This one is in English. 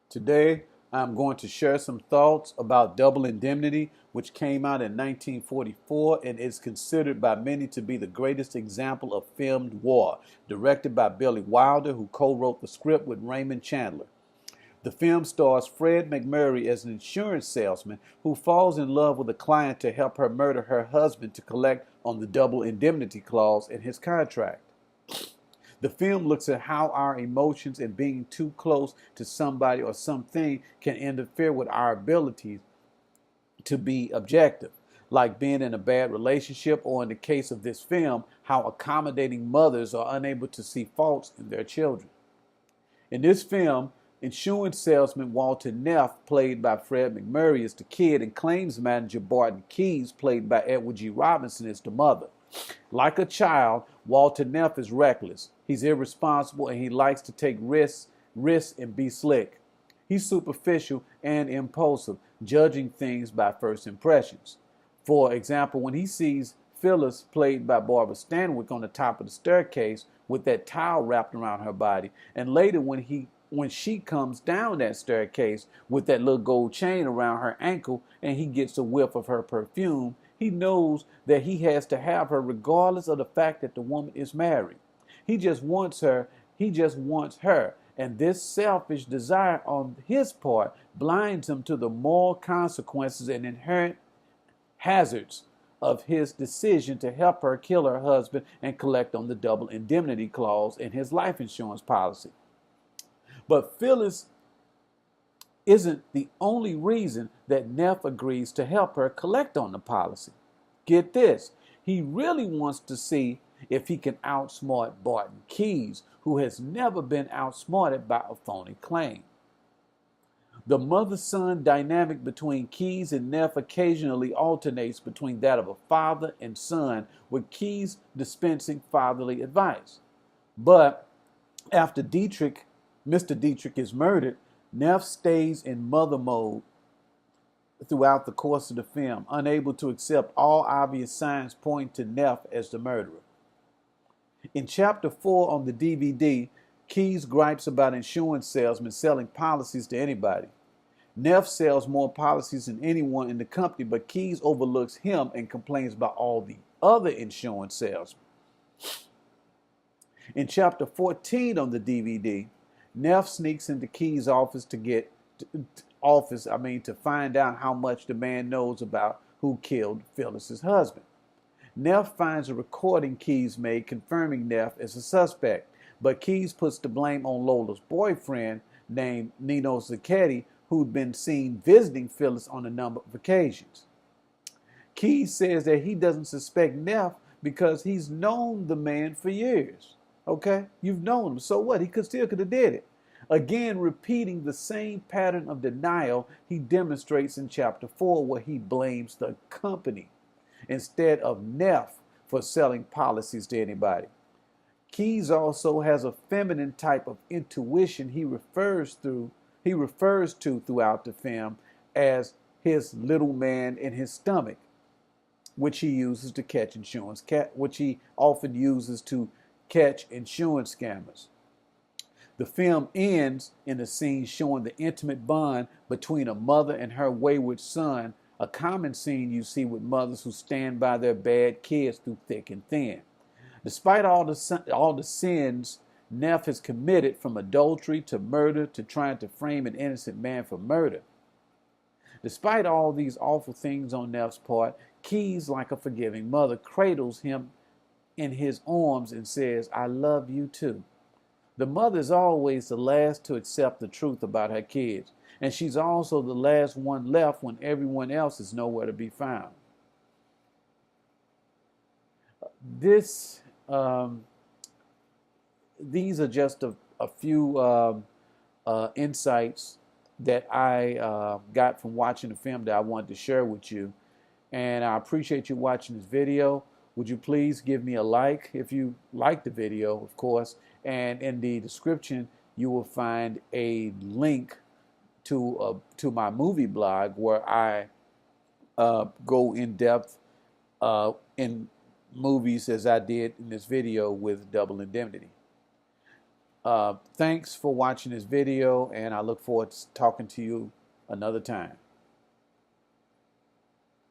Today, I'm going to share some thoughts about Double Indemnity, which came out in 1944 and is considered by many to be the greatest example of film noir, directed by Billy Wilder, who co-wrote the script with Raymond Chandler. The film stars Fred McMurray as an insurance salesman who falls in love with a client to help her murder her husband to collect on the double indemnity clause in his contract. The film looks at how our emotions and being too close to somebody or something can interfere with our abilities to be objective, like being in a bad relationship, or in the case of this film, how accommodating mothers are unable to see faults in their children. In this film, insurance salesman Walter Neff, played by Fred McMurray, is the kid, and claims manager Barton Keyes, played by Edward G. Robinson, is the mother. Like a child, Walter Neff is reckless. He's irresponsible and he likes to take risks and be slick. He's superficial and impulsive, judging things by first impressions. For example, when he sees Phyllis, played by Barbara Stanwyck, on the top of the staircase with that towel wrapped around her body, and later when she comes down that staircase with that little gold chain around her ankle and he gets a whiff of her perfume, he knows that he has to have her regardless of the fact that the woman is married. He just wants her. He just wants her. And this selfish desire on his part blinds him to the moral consequences and inherent hazards of his decision to help her kill her husband and collect on the double indemnity clause in his life insurance policy. But Phyllis isn't the only reason that Neff agrees to help her collect on the policy. Get this, he really wants to see if he can outsmart Barton Keyes, who has never been outsmarted by a phony claim. The mother-son dynamic between Keyes and Neff occasionally alternates between that of a father and son, with Keyes dispensing fatherly advice. But after Mr. Dietrich is murdered, Neff stays in mother mode throughout the course of the film, unable to accept all obvious signs pointing to Neff as the murderer. In Chapter 4 on the DVD, Keyes gripes about insurance salesmen selling policies to anybody. Neff sells more policies than anyone in the company, but Keyes overlooks him and complains about all the other insurance salesmen. In Chapter 14 on the DVD, Neff sneaks into Keyes' office to find out how much the man knows about who killed Phyllis's husband. Neff finds a recording Keyes made confirming Neff as a suspect, but Keyes puts the blame on Lola's boyfriend named Nino Zacchetti, who'd been seen visiting Phyllis on a number of occasions. Keyes says that he doesn't suspect Neff because he's known the man for years. Okay? You've known him. So what? He still could have did it. Again, repeating the same pattern of denial he demonstrates in Chapter 4, where he blames the company instead of Neff for selling policies to anybody. Keyes also has a feminine type of intuition he refers to throughout the film as his little man in his stomach, which he often uses to catch insurance scammers. The film ends in a scene showing the intimate bond between a mother and her wayward son, a common scene you see with mothers who stand by their bad kids through thick and thin. Despite all the sins Neff has committed, from adultery to murder to trying to frame an innocent man for murder, despite all these awful things on Neff's part, Keyes, like a forgiving mother, cradles him in his arms and says, "I love you too." The mother is always the last to accept the truth about her kids, and she's also the last one left when everyone else is nowhere to be found. These are just a few insights that I got from watching the film that I wanted to share with you. And I appreciate you watching this video. Would you please give me a like if you like the video, of course. And in the description, you will find a link to my movie blog where I go in depth in movies as I did in this video with Double Indemnity. Thanks for watching this video, and I look forward to talking to you another time.